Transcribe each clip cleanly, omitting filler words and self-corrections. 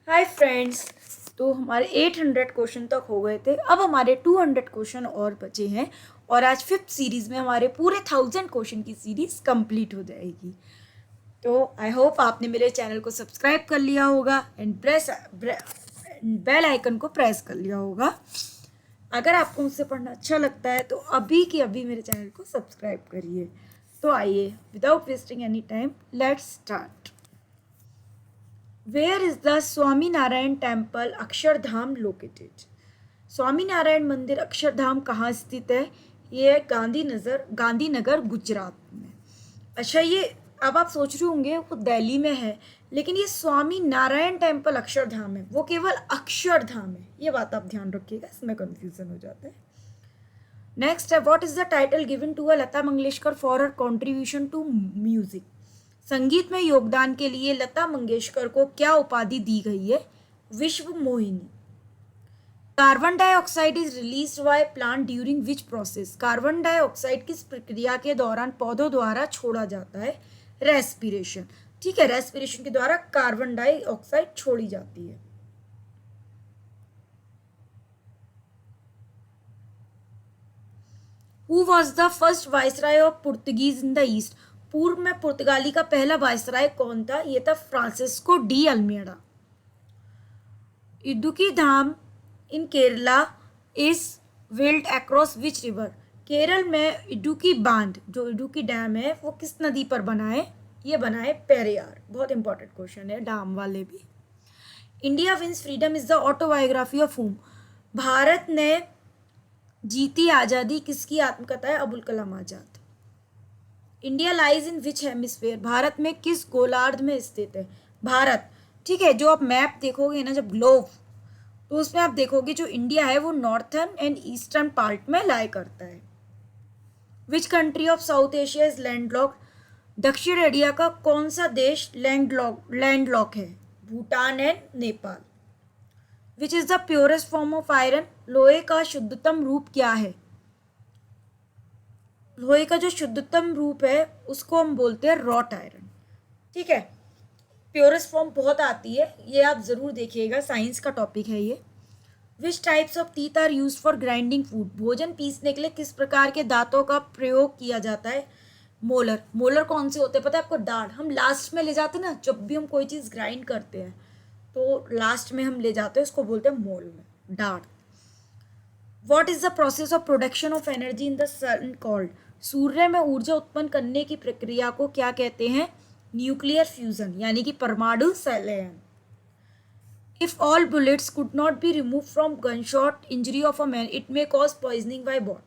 Hi friends. तो हमारे 800 question तक हो गए थे। अब हमारे 200 क्वेश्चन और बचे हैं और आज फिफ्थ सीरीज में हमारे पूरे 1000 क्वेश्चन की सीरीज कंप्लीट हो जाएगी। तो आई होप आपने मेरे चैनल को सब्सक्राइब कर लिया होगा एंड बेल आइकन को प्रेस कर लिया होगा। अगर आपको मुझसे पढ़ना अच्छा लगता है तो अभी के अभी मेरे चैनल को सब्सक्राइब करिए। तो आइए without wasting any time let's start. Where is the Swaminarayan temple Akshardham located? Swaminarayan मंदिर अक्षरधाम कहाँ स्थित है? ये है गांधीनगर गुजरात में। अच्छा, ये अब आप सोच रहे होंगे वो दिल्ली में है, लेकिन ये स्वामीनारायण टेम्पल अक्षरधाम है, वो केवल अक्षरधाम है। ये बात आप ध्यान रखिएगा, इसमें कंफ्यूजन हो जाता है। नेक्स्ट है, what is the title given to a Lata Mangeshkar for her contribution to music? संगीत में योगदान के लिए लता मंगेशकर को क्या उपाधि दी गई है? विश्व Mohini. Carbon dioxide is release by plant during which process? Carbon dioxide किस प्रक्रिया के दौरान पौधों द्वारा छोड़ा जाता है? रेस्पिरेशन। ठीक है, रेस्पिरेशन के द्वारा कार्बन डाइऑक्साइड छोड़ी जाती है। Who was the first viceroy of Portuguese in the east? पूर्व में पुर्तगाली का पहला वायसराय कौन था? ये था Francisco de Almeida. Idukki dam in Kerala is built across which river? Kerala में इडुकी बांध, जो इडुकी डैम है, वो किस नदी पर बना है? ये बना है पेरियार। बहुत इंपॉर्टेंट क्वेश्चन है, डैम वाले भी। India wins freedom is the autobiography of whom? Bharat ने जीती आज़ादी किसकी आत्मकथा है? Abul Kalam Azad. India lies in which hemisphere? Bharat में किस गोलार्ध में स्थित है भारत? ठीक है, जो आप मैप देखोगे ना, जब ग्लोब, तो उसमें आप देखोगे जो इंडिया है वो नॉर्थर्न एंड ईस्टर्न पार्ट में लाई करता है। Which country of South Asia is landlock? दक्षिण एशिया का कौन सा देश लैंडलॉक है? Bhutan and Nepal. Which is the purest form of iron? लोहे का शुद्धतम रूप क्या है? लोहे का जो शुद्धतम रूप है उसको हम बोलते हैं रॉट आयरन। ठीक है, प्योरेस्ट फॉर्म बहुत आती है, ये आप जरूर देखिएगा, साइंस का टॉपिक है ये। Which types of teeth are use for grinding food? भोजन पीसने के लिए किस प्रकार के दांतों का प्रयोग किया जाता है? मोलर। मोलर कौन से होते हैं पता है आपको? दाढ़। हम लास्ट में ले जाते हैं ना, जब भी हम कोई चीज़ ग्राइंड करते हैं तो लास्ट में हम ले जाते हैं, उसको बोलते हैं मोल में, दाढ़। What is the process of production of energy in the sun called? सूर्य में ऊर्जा उत्पन्न करने की प्रक्रिया को क्या कहते हैं? न्यूक्लियर फ्यूजन, यानी कि परमाणु संलयन। If all bullets could not be remove from gun shot injury of a man it may cause poisoning by bod?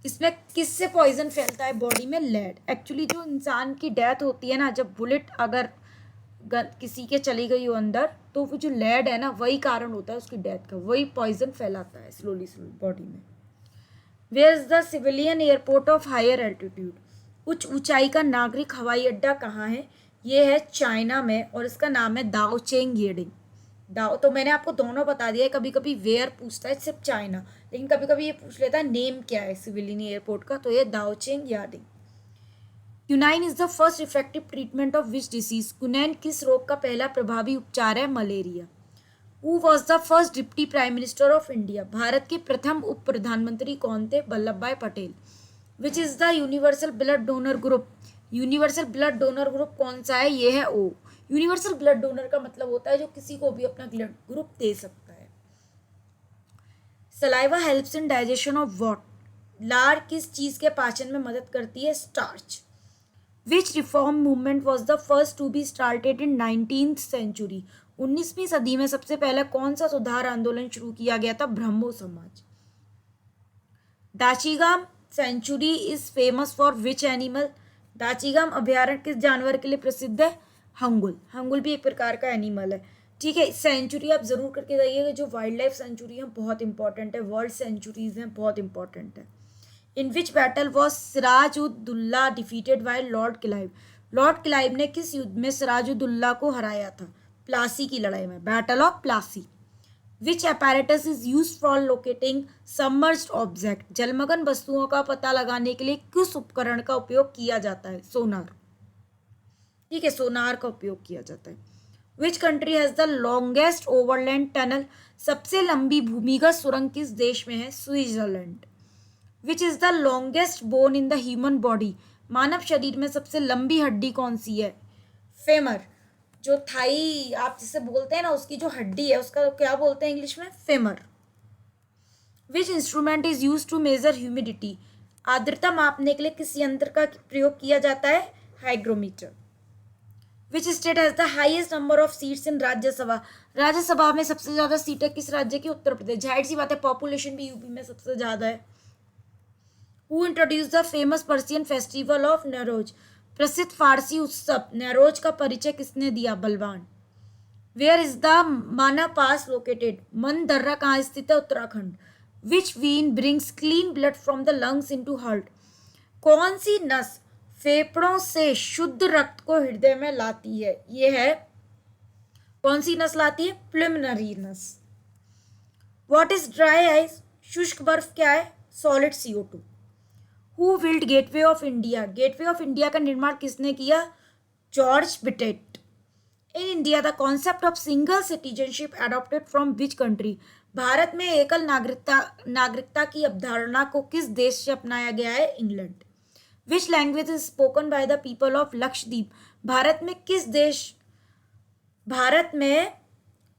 इसमें किससे पॉइजन फैलता है बॉडी में? लेड। एक्चुअली जो इंसान की डेथ होती है ना, जब बुलेट अगर किसी के चली गई हो अंदर, तो वो जो लेड है ना, वही कारण होता है उसकी डेथ का, वही पॉइजन फैलाता है स्लोली बॉडी में। Where is the civilian airport of higher altitude? उच्च ऊंचाई का नागरिक हवाई अड्डा कहाँ है? ये है चाइना में और इसका नाम है दाओचेंग येडिंग। दाओ तो मैंने आपको दोनों बता दिया है, कभी कभी वेयर पूछता है सिर्फ चाइना, लेकिन कभी कभी ये पूछ लेता है नेम क्या है सिविलियन एयरपोर्ट का, तो ये Daocheng Yading. Quinine is the first effective treatment of which disease? Quinine किस रोग का पहला प्रभावी उपचार है? Malaria. Who was the first deputy prime minister of India? Bharat के प्रथम उप प्रधानमंत्री कौन थे? Vallabh bhai Patel. Which is the universal blood donor group? Universal blood donor group कौन सा है? ये है ओ। यूनिवर्सल ब्लड डोनर का मतलब होता है जो किसी को भी अपना ब्लड ग्रुप दे सकता है। Saliva helps in digestion of what? लार किस चीज के पाचन में मदद करती है? Starch. Which reform movement was the first to be started in 19th century? 19वीं सदी में सबसे पहले कौन सा सुधार आंदोलन शुरू किया गया था? Brahmo Samaj. Dachigam sanctuary is famous for which animal? Dachigam अभ्यारण्य किस जानवर के लिए प्रसिद्ध है? हंगुल। हंगुल भी एक प्रकार का एनिमल है। ठीक है, सेंचुरी आप जरूर करके जाइएगा, जो वाइल्ड लाइफ सेंचुरी है बहुत इंपॉर्टेंट है, वर्ल्ड सेंचुरीज हैं बहुत इंपॉर्टेंट है। In which battle was Sirajuddaulah defeated by Lord Clive? Lord Clive ने किस युद्ध में सिराजुद्दौला को हराया था? प्लासी की लड़ाई में, battle of Plassey. Which apparatus is use for locating submerged object? जलमग्न वस्तुओं का पता लगाने के लिए किस उपकरण का उपयोग किया जाता है? सोनार। ठीक है, सोनार का उपयोग किया जाता है। Which country has the longest overland tunnel, सबसे लंबी भूमिगत सुरंग किस देश में है? Switzerland. Which is the longest bone in the human body, मानव शरीर में सबसे लंबी हड्डी कौन सी है? फेमर। जो थाई आप जिसे बोलते हैं ना, उसकी जो हड्डी है उसका क्या बोलते हैं इंग्लिश में? Femur. Which instrument is use to measure humidity, आर्द्रता मापने के लिए किस यंत्र का प्रयोग किया जाता है? Hygrometer. Which state has the highest number of seats in Rajya Sabha, Rajya Sabha में सबसे ज्यादा सीटें किस राज्य की? उत्तर प्रदेश। जाहिर सी बात है, पॉपुलेशन भी यूपी में सबसे ज्यादा है। Who introduce the famous Persian festival of Nowruz, प्रसिद्ध फारसी उत्सव नौरोज का परिचय किसने दिया? बलवान। वेयर इज द माना पास लोकेटेड, मन दर्रा कहाँ स्थित है? Uttarakhand. Which vein brings clean blood from the lungs into heart, कौन सी नस फेफड़ों से शुद्ध रक्त को हृदय में लाती है? ये है, कौन सी नस लाती है? प्रिलिमिनरी नस। व्हाट इज ड्राई आइस, शुष्क बर्फ क्या है? Solid CO2। Who build Gateway of India, Gateway of India का निर्माण किसने किया? George Wittet. In India the concept of single citizenship adopted from which country, Bharat में एकल नागरिकता की अवधारणा को किस देश से अपनाया गया है? England. Which language is spoken by the people of Lakshadweep, Bharat में किस देश, भारत में,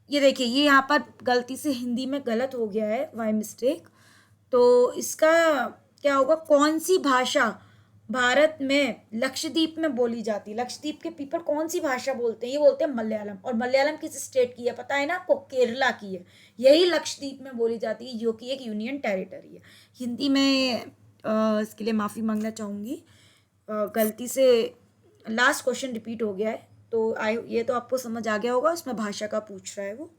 ये देखिए ये यहाँ पर गलती से हिंदी में गलत हो गया है, बाय मिस्टेक, तो इसका क्या होगा? कौन सी भाषा भारत में लक्षद्वीप में बोली जाती है? लक्षद्वीप के पीपल कौन सी भाषा बोलते हैं? ये बोलते हैं मलयालम। और मलयालम किस स्टेट की है पता है ना आपको? केरला की है। यही लक्षद्वीप में बोली जाती है, जो कि एक यूनियन टेरिटरी है। हिंदी में इसके लिए माफ़ी मांगना चाहूँगी, गलती से लास्ट क्वेश्चन रिपीट हो गया है, तो ये तो आपको समझ आ गया होगा, उसमें भाषा का पूछ रहा है वो।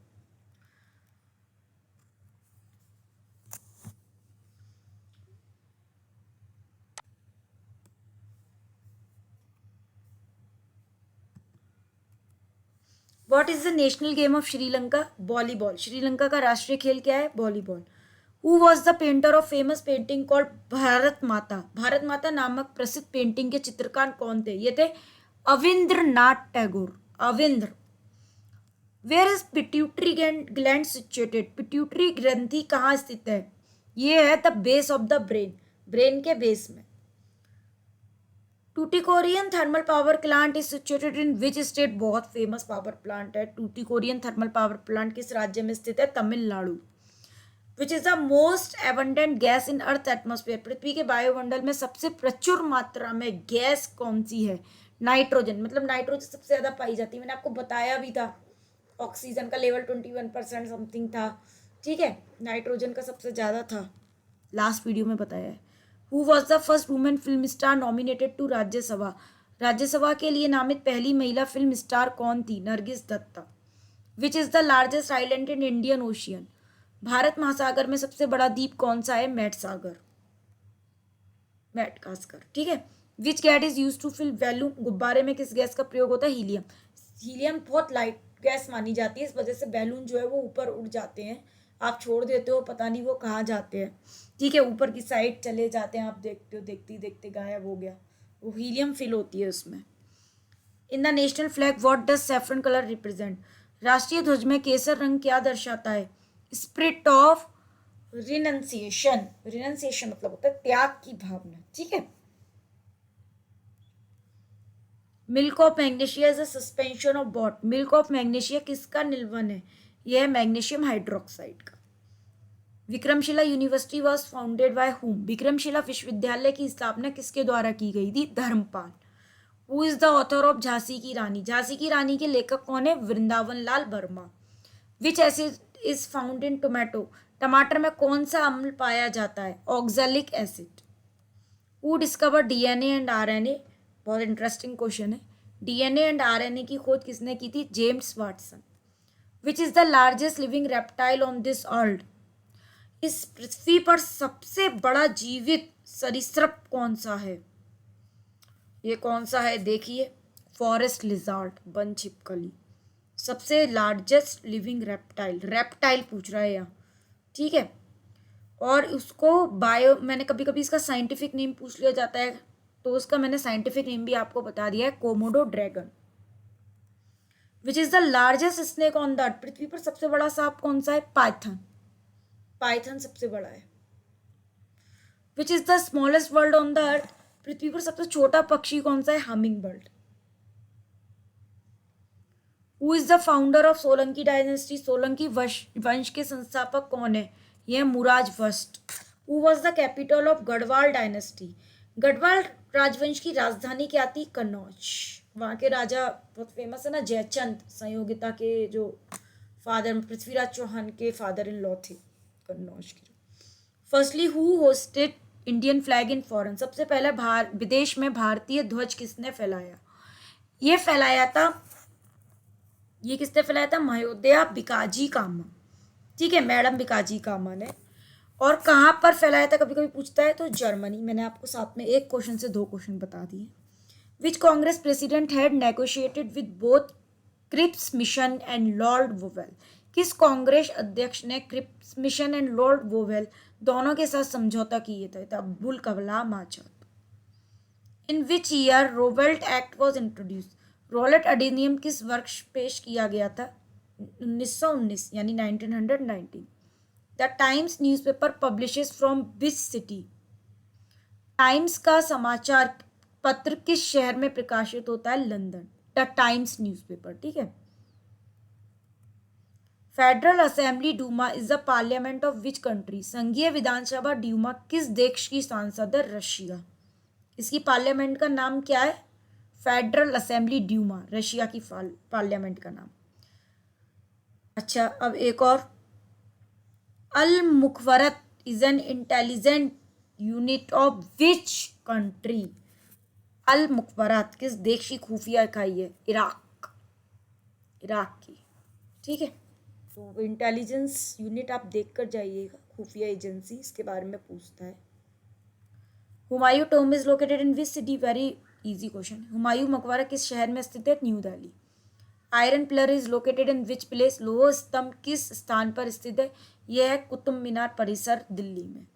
What is the national game of Sri Lanka? Volleyball. Sri Lanka का राष्ट्रीय खेल क्या है? Volleyball. Who was the painter of famous painting called Bharat माता, भारत माता नामक प्रसिद्ध पेंटिंग के चित्रकार कौन थे? ये थे Rabindranath Tagore. Rabindra. Where is pituitary gland situated, pituitary ग्रंथि कहाँ स्थित है? ये है the base of the brain, brain के बेस में। Tuticorin thermal power plant is situated in which state, बहुत फेमस पावर प्लांट है टूटिकोरियन थर्मल पावर प्लांट, किस राज्य में स्थित है? Tamil Nadu. Which is the most abundant gas in earth atmosphere, पृथ्वी के वायुमंडल में सबसे प्रचुर मात्रा में गैस कौन सी है? नाइट्रोजन, मतलब नाइट्रोजन सबसे ज्यादा पाई जाती है, मैंने आपको बताया भी था। ऑक्सीजन का लेवल 21% समथिंग था, ठीक है, नाइट्रोजन का सबसे ज्यादा था, लास्ट वीडियो में बताया है। Who was the first women film star nominated to Rajya Sabha, Rajya Sabha के लिए नामित पहली महिला फिल्म स्टार कौन थी? Nargis Dutta. Which is the largest island in Indian Ocean, Bharat महासागर में सबसे बड़ा द्वीप कौन सा है? मैडगास्कर, ठीक है। Which gas is use to fill balloon, गुब्बारे में किस गैस का प्रयोग होता है? हीलियम। हीलियम बहुत लाइट गैस मानी जाती है, इस वजह से बैलून जो है वो ऊपर उड़ जाते हैं, आप छोड़ देते हो पता नहीं वो कहाँ जाते हैं, ठीक है, ऊपर की साइड चले जाते हैं, आप देखते हो, देखते देखते गायब हो गया, वो हीलियम फिल होती है उसमें। In the national flag what does saffron colour represent, राष्ट्रीय ध्वज में केसर रंग क्या दर्शाता है? स्पिरिट ऑफ रिनंसिएशन, रिनंसिएशन मतलब होता है त्याग की भावना, ठीक है। Milk of magnesia is a suspension of what, milk of magnesia किसका निलवन है? यह है मैग्नीशियम हाइड्रोक्साइड का। Vikramshila university was founded by whom, Vikramshila विश्वविद्यालय की स्थापना किसके द्वारा की गई थी? Dharmpal. Who is the author of Jhansi की रानी, झांसी की रानी के लेखक कौन है? Vrindavan Lal Verma. Which acid is found in tomato, टमाटर में कौन सा अम्ल पाया जाता है? Oxalic acid. Who discover DNA and RNA, बहुत इंटरेस्टिंग क्वेश्चन है, DNA एंड RNA की खोज किसने की थी? James Watson. Which is the largest living reptile on this earth, इस पृथ्वी पर सबसे बड़ा जीवित सरीसृप कौन सा है? ये कौन सा है देखिए, फॉरेस्ट लिजार्ड, वन छिपकली, सबसे लार्जेस्ट लिविंग रेप्टाइल, रेप्टाइल पूछ रहा है यहाँ, ठीक है। और उसको मैंने कभी कभी इसका साइंटिफिक नेम पूछ लिया जाता है, तो उसका मैंने साइंटिफिक नेम भी आपको बता दिया है, Komodo dragon. Which is the largest snake on the earth, पृथ्वी पर सबसे बड़ा सांप कौन सा है? पाइथन, पाइथन सबसे बड़ा है। Which is the smallest bird on the earth, पृथ्वी पर सबसे छोटा पक्षी कौन सा है? Hummingbird. Who is the founder of Solanki dynasty, Solanki वंश के संस्थापक कौन है? यह मुराज first. Who was the capital of Garhwal dynasty, Garhwal राजवंश की राजधानी क्या थी? कन्नौज। वहाँ के राजा बहुत फेमस है ना, जयचंद, संयोगिता के जो फादर, पृथ्वीराज चौहान के फादर इन लॉ थे कन्नौज के। Firstly who hosted Indian flag in foreign, सबसे पहले विदेश में भारतीय ध्वज किसने फैलाया? ये किसने फैलाया था? महोदया बिकाजी कामा, ठीक है, मैडम बिकाजी कामा ने। और कहाँ पर फैलाया था, कभी कभी पूछता है तो जर्मनी। मैंने आपको साथ में एक क्वेश्चन से 2 क्वेश्चन बता दिए। Which Congress president had negotiated with both Cripps mission and Lord Wavell, किस कांग्रेस अध्यक्ष ने Cripps mission and Lord Wavell दोनों के साथ समझौता किए थे? Abdul Kalam Azad. In which year Rowlatt act was introduce, Rowlatt अधिनियम किस वर्ष पेश किया गया था? 1919 यानी 1919। The times newspaper publishes from which city, times का समाचार पत्र किस शहर में प्रकाशित होता है? लंदन। द टाइम्स न्यूज़पेपर, ठीक है। Federal assembly Duma is the parliament of which country, संघीय विधानसभा ड्यूमा किस देश की सांसद है? रशिया। इसकी पार्लियामेंट का नाम क्या है? फेडरल असेंबली ड्यूमा, रशिया की पार्लियामेंट का नाम। अच्छा, अब एक और, Al Mukhabarat is an intelligent unit of which country, Al Mukhabarat किस देश की खुफिया इकाई है? इराक, इराक की, ठीक है। तो इंटेलिजेंस यूनिट आप देख कर जाइएगा, खुफिया एजेंसी, इसके बारे में पूछता है। Humayun tomb is located in which city, very easy question. Humayun मकबरा किस शहर में स्थित है? New Delhi. Iron pillar is located in which place, लोह स्तंभ किस स्थान पर स्थित है? यह है कुतुब मीनार परिसर, दिल्ली में।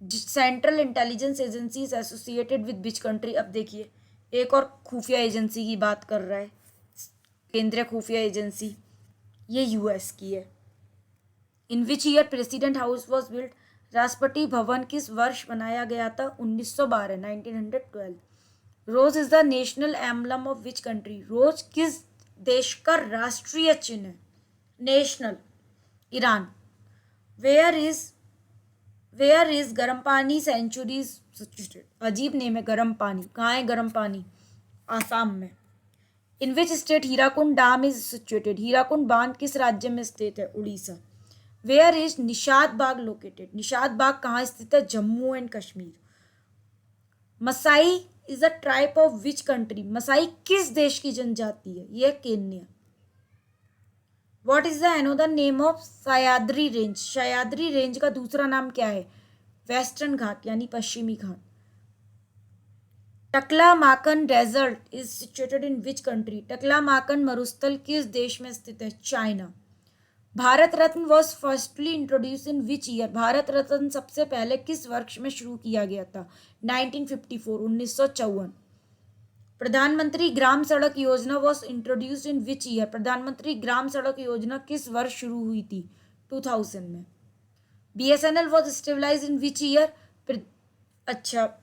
Central intelligence agency is associated with which country, अब देखिए एक और खुफिया एजेंसी की बात कर रहा है, केंद्रीय खुफिया एजेंसी, ये यूएस की है। In which year president house was built, Rashtrapati Bhavan किस वर्ष बनाया गया था? 1912, 1912। Rose is the national emblem of which country, rose किस देश का राष्ट्रीय चिन्ह है? National, Iran. वेयर इज गर्म पानी सेंचुरीज सिचुएटेड, अजीब नेम है गर्म पानी, कहाँ है गर्म पानी? आसाम में। In which state Hirakud dam is situated, Hirakud बांध किस राज्य में स्थित है? Orissa. Where is Nishat Bagh located, Nishat Bagh कहाँ स्थित है? Jammu and Kashmir. Maasai is a tribe of which country, Maasai किस देश की जनजाति है? यह Kenya. What is the another name of Sahyadri range, Sahyadri range का दूसरा नाम क्या है? वेस्टर्न घाट यानी पश्चिमी Ghat. Taklamakan desert is situated in which country, Taklamakan मरुस्थल किस देश में स्थित है? China. Bharat Ratna was firstly introduce in which year, Bharat Ratna सबसे पहले किस वर्ष में शुरू किया गया था? 1954, 1954। प्रधानमंत्री ग्राम सड़क योजना was introduce in which year, प्रधानमंत्री ग्राम सड़क योजना किस वर्ष शुरू हुई थी? 2000 में। BSNL was stabilize in which year, अच्छा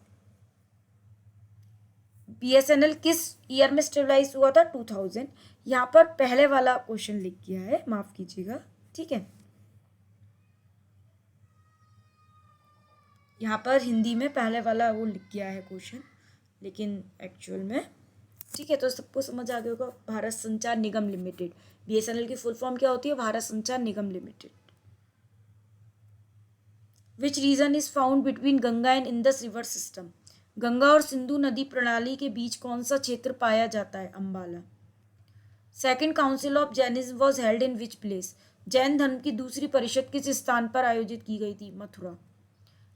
BSNL किस ईयर में स्टेबलाइज हुआ था? 2000। यहाँ पर पहले वाला क्वेश्चन लिख गया है, माफ कीजिएगा, ठीक है। यहाँ पर हिंदी में पहले वाला वो लिख गया है क्वेश्चन, लेकिन एक्चुअल में, ठीक है। तो सबको समझ आ गया होगा। भारत संचार निगम लिमिटेड, BSNL की फुल फॉर्म क्या होती है? Bharat Sanchar Nigam limited. Which region is found between Ganga and Indus river system, Ganga और सिंधु नदी प्रणाली के बीच कौन सा क्षेत्र पाया जाता है? Ambala. Second council of Jainism was held in which place, Jain धर्म की दूसरी परिषद किस स्थान पर आयोजित की गई थी? Mathura.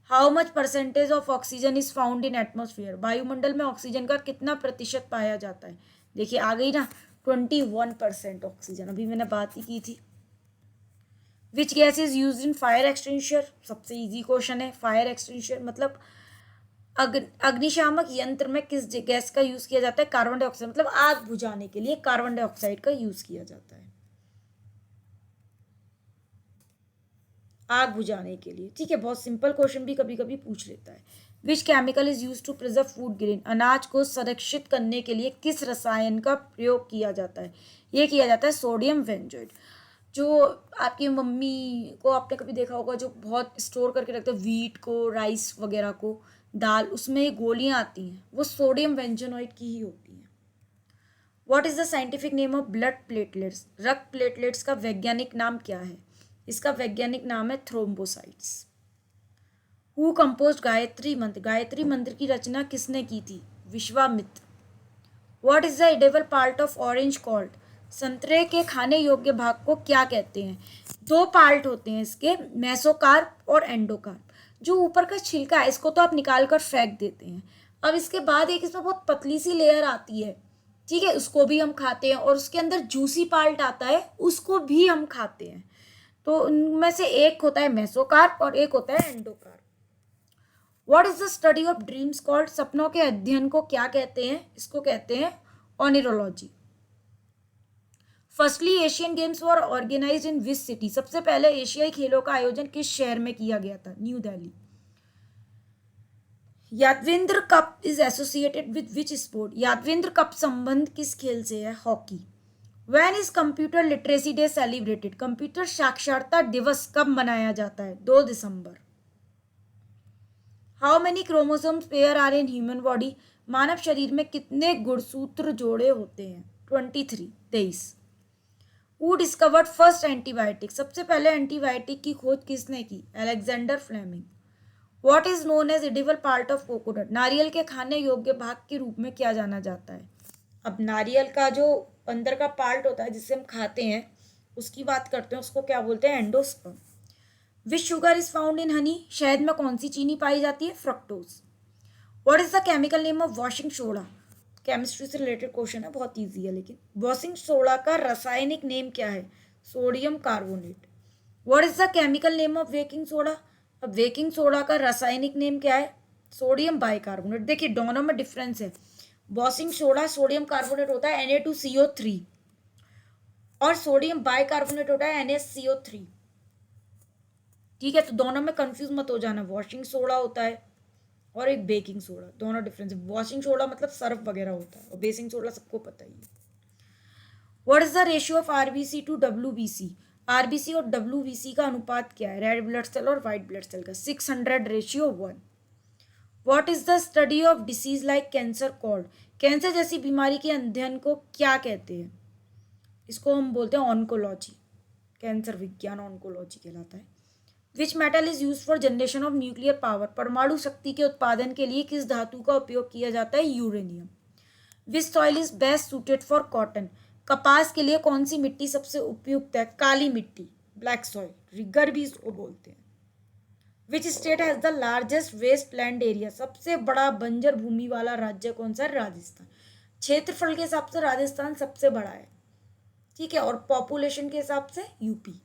How much percentage of oxygen is found in atmosphere, वायुमंडल में ऑक्सीजन का कितना प्रतिशत पाया जाता है? देखिए आ गई ना, 21% ऑक्सीजन, अभी मैंने बात ही की थी। विच gas is use in fire extinguisher, सबसे इजी क्वेश्चन है। फायर एक्सटिंग्विशर मतलब अग्निशामक यंत्र में किस गैस का यूज किया जाता है? कार्बन डाइऑक्साइड, मतलब आग बुझाने के लिए कार्बन डाइऑक्साइड का यूज किया जाता है, आग बुझाने के लिए। ठीक है, बहुत सिंपल क्वेश्चन भी कभी कभी पूछ लेता है। Which chemical is use to preserve food grain? अनाज को संरक्षित करने के लिए किस रसायन का प्रयोग किया जाता है? ये किया जाता है सोडियम बेंजोएट। जो आपकी मम्मी को आपने कभी देखा होगा, जो बहुत स्टोर करके रखते हैं वीट को, राइस वगैरह को, दाल, उसमें ये गोलियां आती हैं, वो सोडियम बेंजोनाइट की ही होती हैं। What is the scientific name of blood platelets? रक्त प्लेटलेट्स का वैज्ञानिक नाम क्या है? इसका वैज्ञानिक नाम है थ्रोम्बोसाइट्स। हु कंपोज गायत्री मंत्र? गायत्री मंत्र की रचना किसने की थी? Vishwamitra. What is the edible part of orange called? संतरे के खाने योग्य भाग को क्या कहते हैं? दो पार्ट होते हैं इसके, मेसोकार्प और एंडोकार्प। जो ऊपर का छिलका है इसको तो आप निकाल कर फेंक देते हैं। अब इसके बाद एक इसमें बहुत पतली सी लेयर आती है, ठीक है, उसको भी हम खाते हैं, और उसके अंदर जूसी पार्ट आता है, उसको भी हम खाते हैं। तो उनमें से एक होता है मेसोकार्प और एक होता है endocarp. What is the study of dreams called? सपनों के अध्ययन को क्या कहते हैं? इसको कहते हैं oneirology. Firstly Asian games were organized in which city? सबसे पहले एशियाई खेलों का आयोजन किस शहर में किया गया था? New Delhi. Yadavendra cup is associated with which sport? Yadavendra cup संबंध किस खेल से है? Hockey. When is computer literacy day celebrated? Computer साक्षरता दिवस कब मनाया जाता है? 2 दिसंबर। How many chromosomes pair are in human body? मानव शरीर में कितने गुणसूत्र जोड़े होते हैं? 23, 23। Who discovered first antibiotic? सबसे पहले एंटीबायोटिक की खोज किसने की? Alexander Fleming. What is known as edible part of coconut? नारियल के खाने योग्य भाग के रूप में क्या जाना जाता है? अब नारियल का जो अंदर का पार्ट होता है जिससे हम खाते हैं, उसकी बात करते हैं, उसको क्या बोलते हैं? Endosperm. Which sugar is found इन हनी? शहद में कौन सी चीनी पाई जाती है? Fructose. What is the chemical name of washing soda? Chemistry से रिलेटेड क्वेश्चन है, बहुत ईजी है। लेकिन वॉशिंग सोडा का रासायनिक नेम क्या है? Sodium carbonate. What is the chemical name of baking soda? अब बेकिंग सोडा का रासायनिक नेम क्या है? Sodium bicarbonate. देखिए दोनों में डिफरेंस है। वॉशिंग सोडा सोडियम कार्बोनेट होता है Na2CO3, और सोडियम बाइकार्बोनेट होता है NaCO3। ठीक है, तो दोनों में कंफ्यूज मत हो जाना। वॉशिंग सोडा होता है और एक बेकिंग सोडा, दोनों डिफरेंस है। वॉशिंग सोडा मतलब सर्फ वगैरह होता है, और बेकिंग सोडा सबको पता ही है। What is the ratio of RBC to WBC? RBC और WBC का अनुपात क्या है? रेड ब्लड सेल और व्हाइट ब्लड सेल का 600:1। What is the study of disease like cancer called? Cancer जैसी बीमारी के अध्ययन को क्या कहते हैं? इसको हम बोलते हैं ऑन्कोलॉजी। कैंसर विज्ञान ऑन्कोलॉजी कहलाता है। Which metal is use for generation of nuclear power? परमाणु शक्ति के उत्पादन के लिए किस धातु का उपयोग किया जाता है? Uranium. Which soil is best suited for cotton? कपास के लिए कौन सी मिट्टी सबसे उपयुक्त है? काली मिट्टी, ब्लैक सॉइल, रिगर भी इसको बोलते हैं। Which state has the largest waste land area? सबसे बड़ा बंजर भूमि वाला राज्य कौन सा है? राजस्थान। क्षेत्रफल के हिसाब से राजस्थान सबसे बड़ा है, ठीक है, और पॉपुलेशन के हिसाब से UP.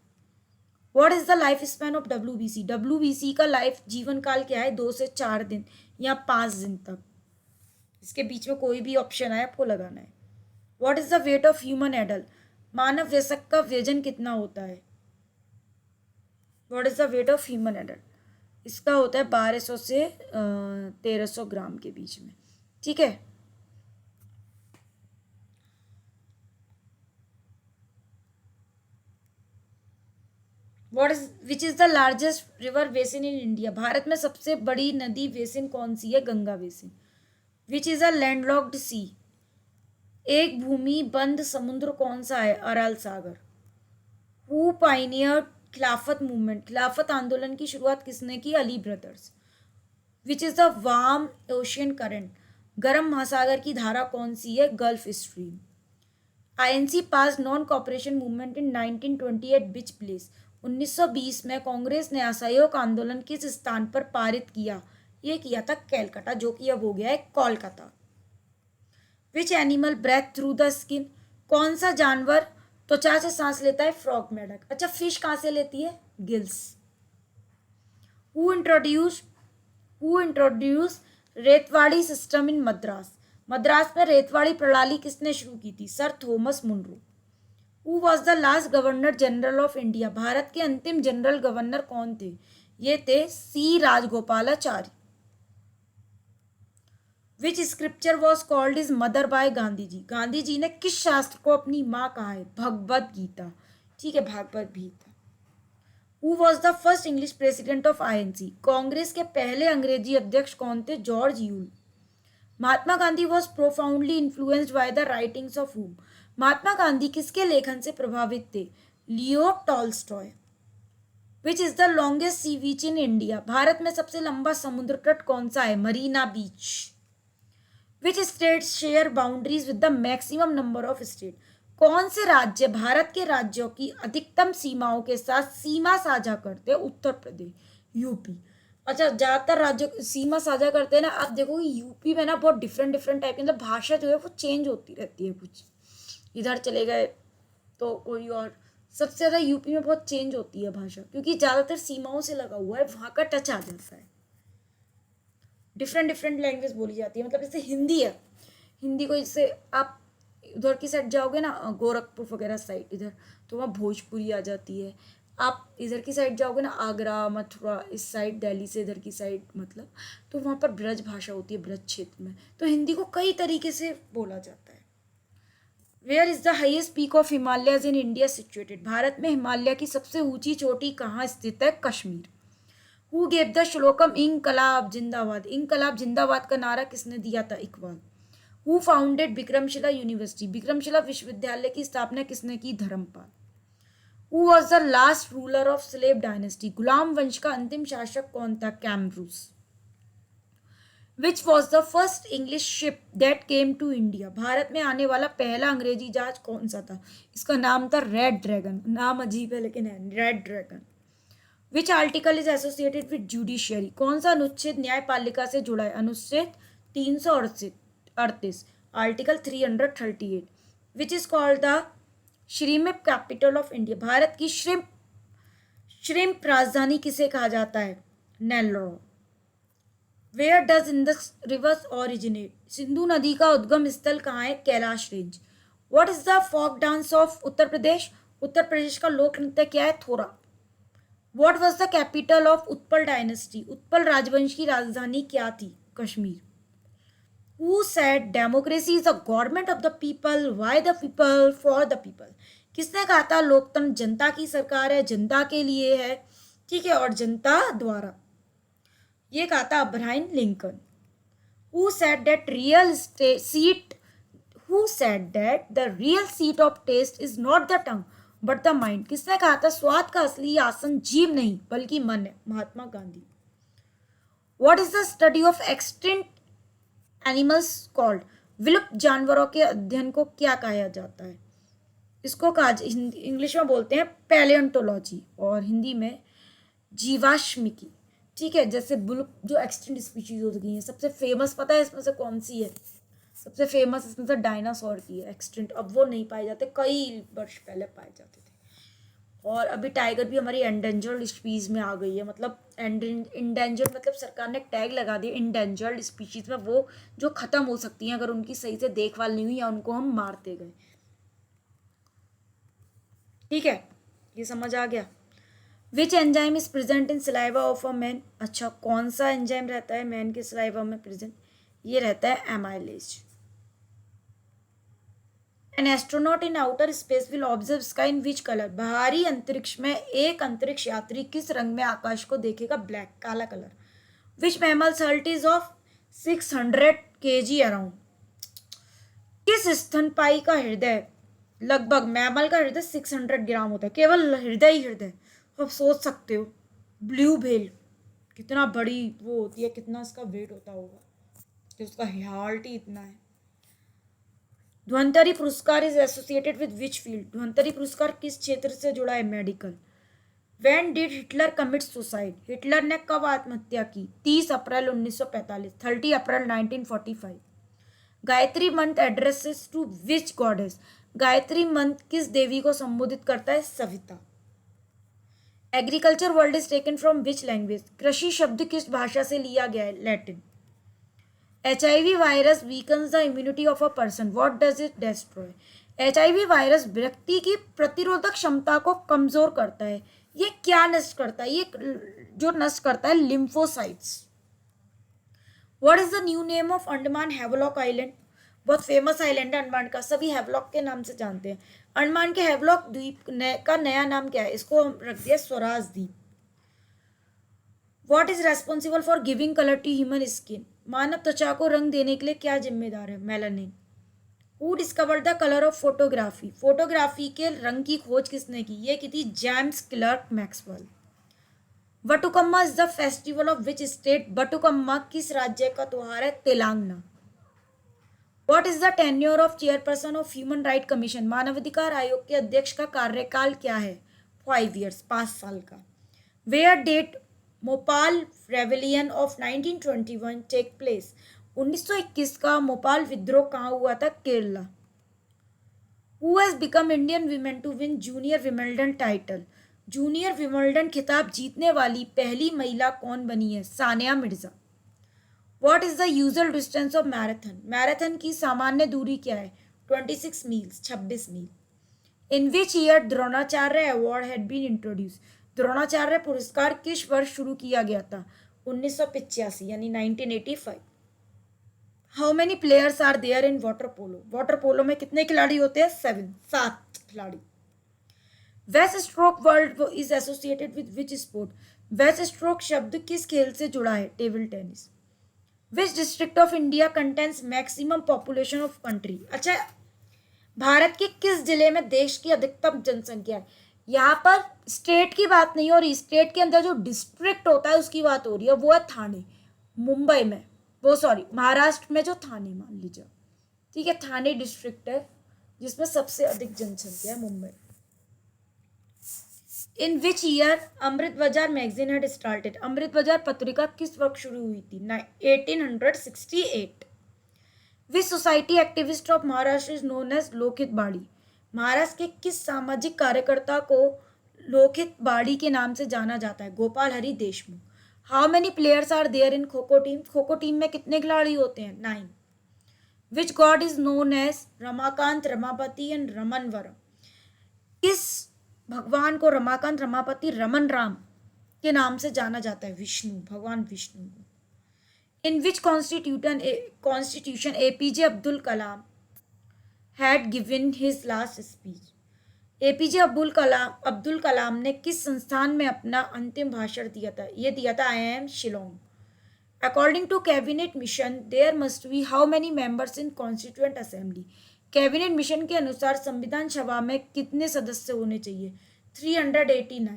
What is the life span of WBC? WBC का लाइफ जीवन काल क्या है? 2 से 4 दिन या 5 दिन तक। इसके बीच में कोई भी ऑप्शन आए आपको लगाना है। What is the weight of human adult? मानव वयस्क का वजन कितना होता है? What is the weight of human adult? इसका होता है 1200 से 1300 ग्राम के बीच में, ठीक है। Which is the largest river basin in India? Bharat में सबसे बड़ी नदी बेसिन कौन सी है? Ganga basin. Which is a landlocked sea? एक भूमि बंद समुद्र कौन सा है? अरल सागर। Who pioneer Khilafat movement? Khilafat आंदोलन की शुरुआत किसने की? Ali brothers. Which is the warm ocean current? गर्म महासागर की धारा कौन सी है? Gulf stream. INC pass non cooperation movement in 1928 which place? 1920 में कांग्रेस ने असहयोग आंदोलन किस स्थान पर पारित किया? ये किया था कैलकाटा, जो कि अब हो गया है Kolkata. Which animal breath through the skin? कौन सा जानवर त्वचा से सांस लेता है? फ्रॉग मेढक। अच्छा, फिश कहाँ से लेती है? Gills. Who introduce Ryotwari system in Madras, Madras में रेतवाड़ी प्रणाली किसने शुरू की थी? Sir Thomas Munro. Who was the last governor general of India, Bharat के अंतिम जनरल गवर्नर कौन थे? ये थे C Rajagopalachari. Which scripture was called is mother by Gandhi ji, Gandhi ji ने किस शास्त्र को अपनी माँ कहा है? भगवद गीता। ठीक है, Bhagavad Gita. Who was the first English president of INC, Congress के पहले अंग्रेजी अध्यक्ष कौन थे? George Yule. Mahatma Gandhi was profoundly influenced by the writings of whom, Mahatma Gandhi किसके लेखन से प्रभावित थे? Leo Tolstoy. Which is the longest sea beach in India, Bharat में सबसे लंबा समुद्र तट कौन सा है? Marina beach. Which state share boundaries with the maximum number of state, कौन से राज्य भारत के राज्यों की अधिकतम सीमाओं के साथ सीमा साझा करते हैं? उत्तर प्रदेश, यूपी। अच्छा, ज़्यादातर राज्यों सीमा साझा करते हैं ना। आप देखोगे यूपी में ना बहुत डिफरेंट डिफरेंट टाइप की, मतलब भाषा जो है वो चेंज होती रहती है। कुछ इधर चले गए तो कोई और, सबसे ज़्यादा यूपी में बहुत चेंज होती है भाषा, क्योंकि ज़्यादातर सीमाओं से लगा हुआ है, वहाँ का टच आ जाता है। डिफरेंट डिफरेंट लैंग्वेज बोली जाती है, मतलब जैसे हिंदी है, हिंदी को जैसे आप उधर की साइड जाओगे ना, गोरखपुर वगैरह साइड इधर, तो वहाँ भोजपुरी आ जाती है। आप इधर की साइड जाओगे ना, आगरा मथुरा इस साइड, दिल्ली से इधर की साइड, मतलब तो वहाँ पर ब्रज भाषा होती है, ब्रज क्षेत्र में, तो हिंदी को कई तरीके से बोला जाता है। Where is the highest peak of Himalayas in India situated, Bharat में हिमालय की सबसे ऊंची चोटी कहाँ स्थित है? Kashmir. Who gave the slogan Inquilab Zindabad, Inquilab Zindabad का नारा किसने दिया था? Iqbal. Who founded Vikramshila university, Vikramshila विश्वविद्यालय की स्थापना किसने की? Dharmpal. Who was the last ruler of slave dynasty, गुलाम वंश का अंतिम शासक कौन था? कैमरूस। Which was the first English ship that came to India, Bharat में आने वाला पहला अंग्रेजी जहाज कौन सा था? इसका नाम था रेड ड्रैगन, नाम अजीब है लेकिन है, red dragon. Which article is associated with judiciary, कौन सा अनुच्छेद न्यायपालिका से जुड़ा है? अनुच्छेद 338, article 338। Which is called the shrimp capital of India, Bharat की श्रिम्प राजधानी किसे कहा जाता है? Nellore. Where does Indus rivers originate, Sindhu नदी का उद्गम स्थल कहाँ है? Kailash range. What is the folk dance of Uttar Pradesh, Uttar Pradesh का लोक नृत्य क्या है? थोरा। What was the capital of Utpal dynasty, Utpal राजवंश की राजधानी क्या थी? Kashmir. Who said democracy is the government of the people, why the people, for the people, किसने कहा था लोकतंत्र जनता की सरकार है, जनता के लिए है, ठीक है, और जनता द्वारा? ये कहा था Abraham Lincoln. Who said that the real seat of taste is not the tongue but the mind, किसने कहा था स्वाद का असली आसन जीभ नहीं बल्कि मन है? Mahatma Gandhi. What is the study of extinct animals called, विलुप्त जानवरों के अध्ययन को क्या कहा जाता है? इसको कहा इंग्लिश में बोलते हैं पैलियोंटोलॉजी और हिंदी में जीवाश्मिकी। ठीक है, जैसे विलुप्त जो एक्सटिंक्ट स्पीशीज हो गई हैं, सबसे फेमस पता है इसमें से कौन सी है? सबसे फेमस इसमें से डायनासोर की है, एक्सटिंक्ट, अब वो नहीं पाए जाते, कई वर्ष पहले पाए जाते थे। और अभी टाइगर भी हमारी एंडेंजर्ड स्पीशीज में आ गई है, मतलब इंडेंजर्ड मतलब सरकार ने टैग लगा दिया इंडेंजर्ड स्पीशीज में, वो जो खत्म हो सकती हैं अगर उनकी सही से देखभाल नहीं हुई या उनको हम मारते गए। ठीक है, ये समझ आ गया। Which enzyme is present in saliva of a man, अच्छा कौन सा एंजाइम रहता है मैन के सलाइवा में प्रेजेंट? ये रहता है amylase. An astronaut in outer space will observe sky in which colour, बाहरी अंतरिक्ष में एक अंतरिक्ष यात्री किस रंग में आकाश को देखेगा? ब्लैक, काला colour. Which mammals heart is of 600 kg around, किस स्तनपायी का हृदय लगभग, मैमल का हृदय 600 ग्राम होता है, केवल हृदय ही हृदय। आप सोच सकते हो ब्लू व्हेल कितना बड़ी वो होती है, कितना इसका वेट होता होगा, कि उसका हार्ट ही इतना है। धन्वंतरी पुरस्कार is associated with which field, Dhanvantari पुरस्कार किस क्षेत्र से जुड़ा है? Medical. When did Hitler commit suicide, Hitler ने कब आत्महत्या की? 30 अप्रैल 1945, 30 अप्रैल 1945। Gayatri mantra addresses to which goddess, Gayatri मंत्र किस देवी को संबोधित करता है? Savita. Agriculture word is taken from which language, कृषि शब्द किस भाषा से लिया गया है? Latin. HIV virus weakens the immunity of a person, what does it destroy? HIV virus व्यक्ति की प्रतिरोधक क्षमता को कमजोर करता है। ये क्या नष्ट करता है? ये जो नष्ट करता है lymphocytes. What is the new name of Andaman Havelock island? बहुत फेमस आइलैंड है अंडमान का, सभी हैवलॉक के नाम से जानते हैं। अंडमान के हैवलॉक द्वीप का नया नाम क्या है? इसको हम रख दिया Swaraj Dweep. What is responsible for giving colour to human skin? मानव त्वचा को रंग देने के लिए क्या जिम्मेदार है? Melanin. Who discovered the colour of photography? Photography के रंग की खोज किसने की? ये की थी James Clerk Maxwell. Bathukamma is the festival of which state? Bathukamma किस राज्य का त्योहार है? Telangana. What is the tenure of chairperson of human right commission? मानवाधिकार आयोग के अध्यक्ष का कार्यकाल क्या है? 5 years, 5 साल का। Where did Moplah rebellion of 1921 take place? 1921 का मोपाल विद्रोह कहाँ हुआ था? Kerala. Who has become Indian women to win junior Wimbledon title? Junior Wimbledon खिताब जीतने वाली पहली महिला कौन बनी है? Sania Mirza. What is the usual distance of marathon? Marathon की सामान्य दूरी क्या है? 26 miles, 26 mile. In which year Dronacharya award had been introduce? Dronacharya पुरस्कार किस वर्ष शुरू किया गया था? 1985 यानी 1985। How many players are there in water polo? Water polo में कितने खिलाड़ी होते हैं? 7 खिलाड़ी। West stroke word is associated with which sport? West stroke शब्द किस खेल से जुड़ा है? Table tennis. Which district of India contains maximum population of country? अच्छा, भारत के किस जिले में देश की अधिकतम जनसंख्या है? यहाँ पर स्टेट की बात नहीं हो रही, स्टेट के अंदर जो डिस्ट्रिक्ट होता है उसकी बात हो रही है, वो है थाने। मुंबई में, वो सॉरी महाराष्ट्र में जो थाने मान लीजिए, ठीक है, थाने डिस्ट्रिक्ट है जिसमें सबसे अधिक जनसंख्या है, मुंबई। इन विच ईयर अमृत बाजार मैगजीन हैड स्टार्टेड? अमृत बाजार पत्रिका किस वक्त शुरू हुई थी? 1868। Which society activist of Maharashtra is known as Lokhitwadi? Maharashtra के किस सामाजिक कार्यकर्ता को लोकहित बाड़ी के नाम से जाना जाता है? Gopal Hari Deshmukh. How many players are there in kho kho team? खो खो टीम में कितने खिलाड़ी होते हैं? 9। Which god is known as Ramakant, Ramapati and Ramanvaram? किस भगवान को रमाकांत, रमापति, रमन राम के नाम से जाना जाता है? विष्णु, भगवान Vishnu. In which constitution APJ Abdul Kalam had given his last speech? APJ Abdul Kalam ने किस संस्थान में अपना अंतिम भाषण दिया था? ये दिया था IIM Shillong. According to cabinet mission there must be how many members in constituent assembly? Cabinet mission के अनुसार संविधान सभा में कितने सदस्य होने चाहिए? 389।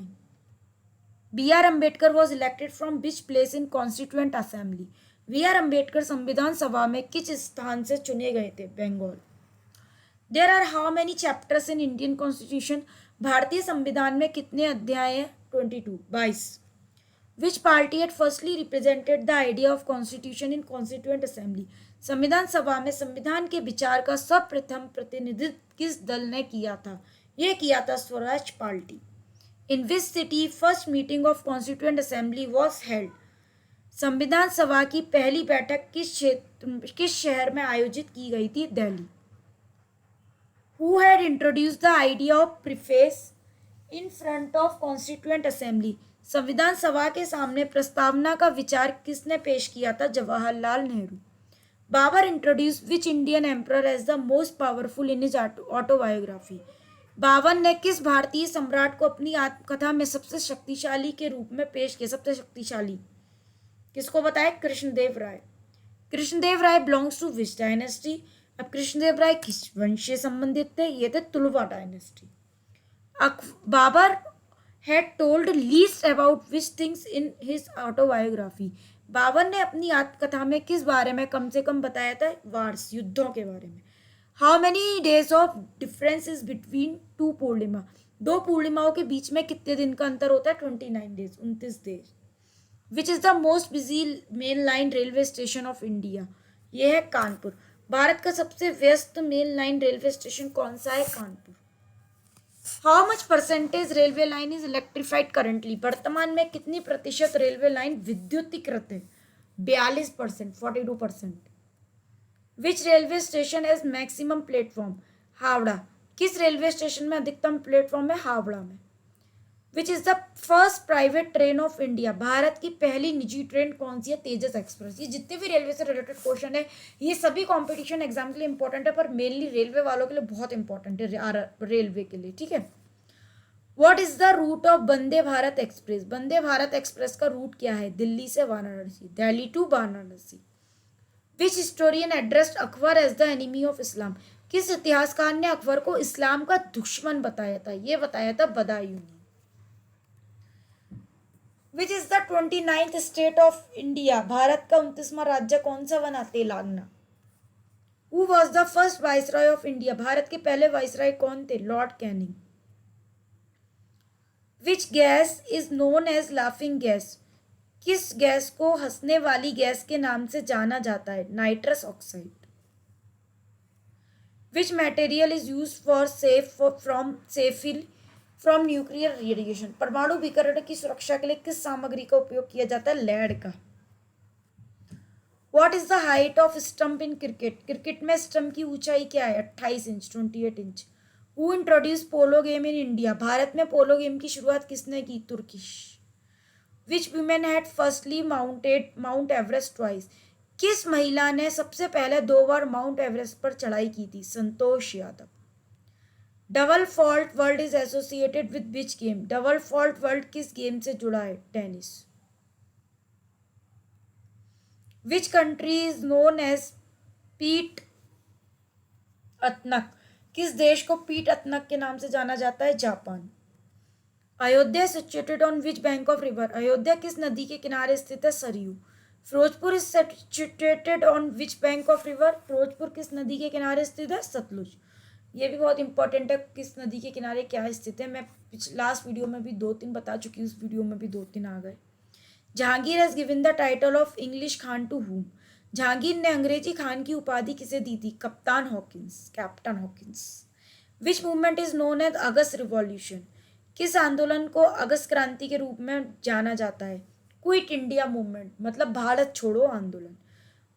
BR Ambedkar was elected from which place in constituent assembly? BR Ambedkar संविधान सभा में किस स्थान से चुने गए थे? Bengal. There are how many chapters in Indian constitution? भारतीय संविधान में कितने अध्याय हैं? 22, 22। Which party had firstly represented the idea of constitution in constituent assembly? संविधान सभा में संविधान के विचार का सर्वप्रथम प्रतिनिधित्व किस दल ने किया था? यह किया था Swaraj party. In which city first meeting of constituent assembly was held? संविधान सभा की पहली बैठक किस शहर में आयोजित की गई थी? Delhi. Who had introduced the idea of preface in front of Constituent Assembly? संविधान सभा के सामने प्रस्तावना का विचार किसने पेश किया था? Jawaharlal Nehru. Babur introduce which Indian emperor as the most powerful in his autobiography? Babur ने किस भारतीय सम्राट को अपनी आत्मकथा में सबसे शक्तिशाली के रूप में पेश किया? सबसे शक्तिशाली किसको बताया? कृष्णदेव राय। कृष्णदेव राय बिलोंग्स टू विच डायनेस्टी? अब कृष्णदेव राय किस वंश से संबंधित थे? ये थे Tuluva dynasty. Babur had told least about which things in his autobiography? Babur ने अपनी आत्मकथा में किस बारे में कम से कम बताया था? वार्स, युद्धों के बारे में। How many days of difference is between 2 पूर्णिमा? 2 पूर्णिमाओं के बीच में कितने दिन का अंतर होता है? 29 डेज, 29 दिन। विच is the most busy main line railway station of India? यह है कानपुर। भारत का सबसे व्यस्त मेन लाइन रेलवे स्टेशन कौन सा है? Kanpur. How much percentage railway line is electrified currently? वर्तमान में कितनी प्रतिशत रेलवे लाइन विद्युतीकृत है? 42%, 42%। विच railway station has maximum platform? Howrah. किस रेलवे स्टेशन में अधिकतम प्लेटफॉर्म है? हावड़ा में। विच is the first private train of India? Bharat की पहली निजी ट्रेन कौन सी है? तेजस एक्सप्रेस। ये जितने भी रेलवे से रिलेटेड क्वेश्चन है ये सभी कॉम्पिटिशन एग्जाम के लिए इंपॉर्टेंट है, पर मेनली रेलवे वालों के लिए बहुत इंपॉर्टेंट है, रेलवे के लिए, ठीक है। What is the route of Vande Bharat express? Vande Bharat express का रूट क्या है? दिल्ली से Varanasi, Delhi to Varanasi. Which historian addressed Akbar as the enemy of Islam? किस इतिहासकार ने अकबर को इस्लाम का दुश्मन बताया था? ये बताया था बदायूं ने। Which is the 29th state of India? भारत का 29वां राज्य कौन सा बना? Telangana. Who was the first viceroy of India? Bharat के पहले वाइसरॉय कौन थे? Lord Canning. Which gas is known as laughing gas? किस गैस को हंसने वाली गैस के नाम से जाना जाता है? Nitrous oxide. Which material is use for safe from nuclear radiation? परमाणु विकिरण की सुरक्षा के लिए किस सामग्री का उपयोग किया जाता है? लेड का। What is the height off stump in cricket? Cricket में स्टंप की ऊंचाई क्या है? 28 inch, 28 inch. Who introduce polo game in India? Bharat में पोलो गेम की शुरुआत किसने की? Turkish. Which women had firstly mount Everest twice? किस महिला ने सबसे पहले 2 बार माउंट एवरेस्ट पर चढ़ाई की थी? Santosh Yadav. Double fault world is associated with which game? Double fault world किस गेम से जुड़ा है? Tennis. Which country is known as पीट अतनक? किस देश को पीट अतनक के नाम से जाना जाता है? Japan. Ayodhya situated on which bank of river? Ayodhya किस नदी के किनारे स्थित है? Saryu. Firozpur is situated on which bank of river? Firozpur किस नदी के किनारे स्थित है? सतलुज। ये भी बहुत इंपॉर्टेंट है, किस नदी के किनारे क्या स्थित है। मैं लास्ट वीडियो में भी 2-3 बता चुकी हूँ, उस वीडियो में भी 2-3 आ गए। Jahangir has given the title of English Khan to whom? Jahangir ने अंग्रेजी खान की उपाधि किसे दी थी? कप्तान Hawkins, captain Hawkins. Which movement is known as August revolution? किस आंदोलन को अगस्त क्रांति के रूप में जाना जाता है? क्विट इंडिया मूवमेंट, मतलब भारत छोड़ो आंदोलन।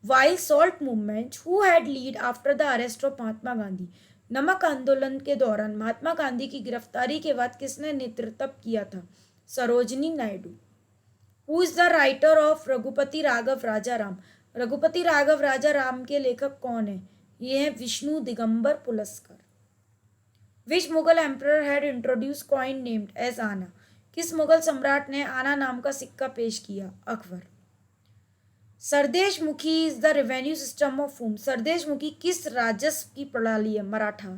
While salt movement who had lead after the arrest of Mahatma Gandhi? नमक आंदोलन के दौरान महात्मा गांधी की गिरफ्तारी के बाद किसने नेतृत्व किया था? Sarojini Naidu. Who is the writer of Raghupati Raghav Raja Ram? Raghupati Raghav Raja Ram के लेखक कौन है? ये है Vishnu Digambar Paluskar. Which Mughal emperor had introduce coin named as anna? किस मुगल सम्राट ने आना नाम का सिक्का पेश किया? Akbar. Sardeshmukhi is the revenue system of whom? Sardeshmukhi किस राजस्व की प्रणाली है? Maratha.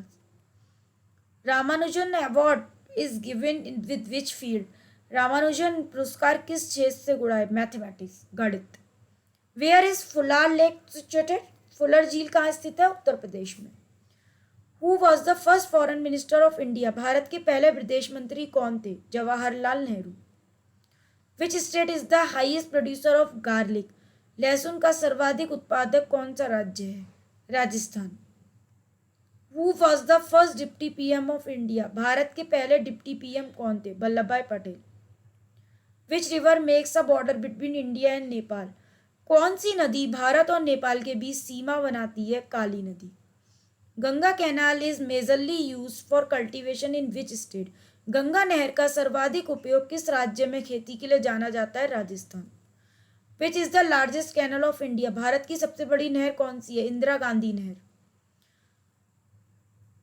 Ramanujan award is given with which field? Ramanujan पुरस्कार किस क्षेत्र से जुड़ा है? मैथमेटिक्स, गणित। Where is Phulhar lake situated? Phulhar झील कहाँ स्थित है? उत्तर प्रदेश में। Who was the first foreign minister of India? Bharat के पहले विदेश मंत्री कौन थे? Jawaharlal Nehru. Which state is the highest producer of garlic? लहसुन का सर्वाधिक उत्पादक कौन सा राज्य है? Rajasthan. Who was the first deputy PM of India? Bharat के पहले डिप्टी पीएम कौन थे? Vallabh bhai Patel. Which river makes a border between India and Nepal? कौन सी नदी भारत और नेपाल के बीच सीमा बनाती है? काली नदी। Ganga canal is majorly use for cultivation in which state? Ganga नहर का सर्वाधिक उपयोग किस राज्य में खेती के लिए जाना जाता है? Rajasthan. Which is the largest canal of India? Bharat की सबसे बड़ी नहर कौन सी है? इंदिरा गांधी नहर।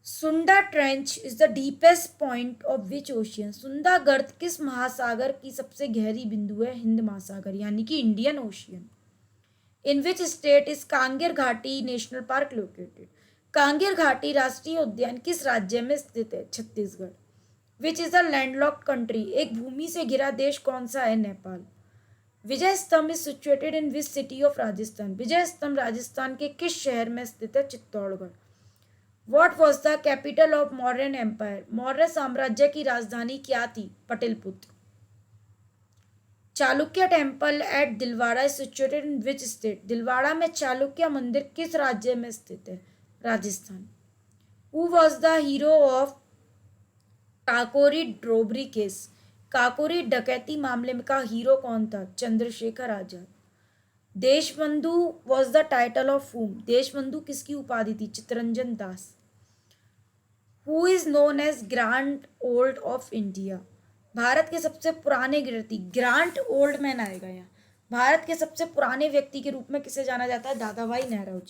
सुंडा trench is the deepest point of which ocean? Sunda गर्त किस महासागर की सबसे गहरी बिंदु है? हिंद महासागर, यानी कि Indian ocean. In which state is Kanger घाटी नेशनल पार्क लोकेटेड? कांगेर घाटी राष्ट्रीय उद्यान किस राज्य में स्थित है? छत्तीसगढ़। विच इज द लैंडलॉक्ड कंट्री? एक भूमि से घिरा देश कौन सा है? Nepal. Vijay Stambh is situated in which city of Rajasthan? Vijay Stambh Rajasthan के किस शहर में स्थित है? Chittorgarh. What was the capital of Mauryan empire? Maurya साम्राज्य की राजधानी क्या थी? Pataliputra. Chalukya temple at Dilwara is situated in which state? Dilwara में चालुक्य मंदिर किस राज्य में स्थित है? Rajasthan. Who was the hero of Kakori robbery case? Kakori डकैती मामले का हीरो कौन था? Chandrashekhar Azad. Deshbandhu was the title of whom? Deshbandhu किसकी उपाधि थी? Chittaranjan Das. Who is known as grand old of India? Bharat के सबसे पुराने व्यक्ति, ग्रांट ओल्ड मैन आएगा यहाँ। भारत के सबसे पुराने व्यक्ति के रूप में किसे जाना जाता है? Dadabhai Nehru.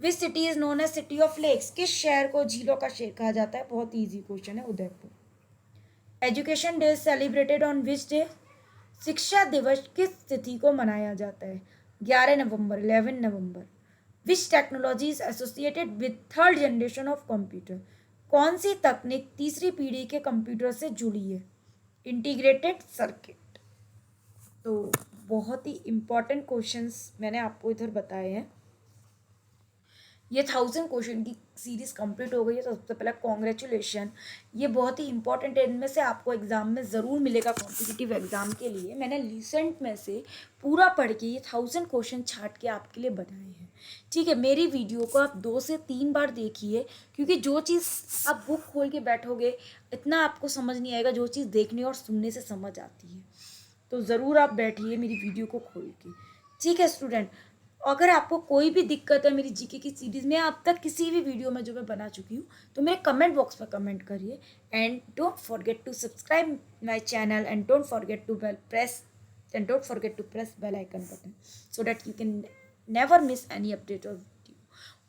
Which city is known as city of lakes? किस शहर को झीलों का शहर कहा जाता है? बहुत इजी क्वेश्चन है, Udaipur. Education day celebrated on which day? शिक्षा दिवस किस तिथि को मनाया जाता है? 11 नवंबर, 11 नवंबर। Which technology is associated with third generation of computer? कौन सी तकनीक तीसरी पीढ़ी के कंप्यूटर से जुड़ी है? Integrated circuit. तो बहुत ही इंपॉर्टेंट क्वेश्चंस मैंने आपको इधर बताए हैं। ये 1000 क्वेश्चन की सीरीज कंप्लीट हो गई है, तो सबसे पहले कॉन्ग्रेचुलेशन। ये बहुत ही इंपॉर्टेंट है, इनमें से आपको एग्जाम में ज़रूर मिलेगा कॉम्पिटिटिव एग्जाम के लिए। मैंने रिसेंट में से पूरा पढ़ के ये 1000 क्वेश्चन छाट के आपके लिए बनाए हैं। ठीक है, मेरी वीडियो को आप 2 से 3 बार देखिए, क्योंकि जो चीज़ आप बुक खोल के बैठोगे इतना आपको समझ नहीं आएगा, जो चीज़ देखने और सुनने से समझ आती है। तो ज़रूर आप बैठिए मेरी वीडियो को खोल के। ठीक है स्टूडेंट, अगर आपको कोई भी दिक्कत है मेरी जीके की सीरीज़ में, अब तक किसी भी वीडियो में जो मैं बना चुकी हूँ, तो मेरे कमेंट बॉक्स में कमेंट करिए। And don't forget to subscribe my channel and don't forget to press bell icon button so that you can never miss any update और वीडियो।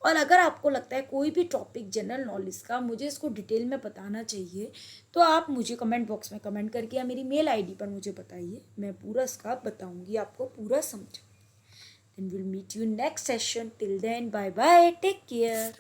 और अगर आपको लगता है कोई भी टॉपिक जनरल नॉलेज का मुझे इसको डिटेल में बताना चाहिए, तो आप मुझे कमेंट बॉक्स में कमेंट करके या मेरी मेल आईडी पर मुझे बताइए, मैं पूरा इसका बताऊँगी, आपको पूरा समझाऊँगी। Then we'll meet you next session. Till then, bye bye. Take care.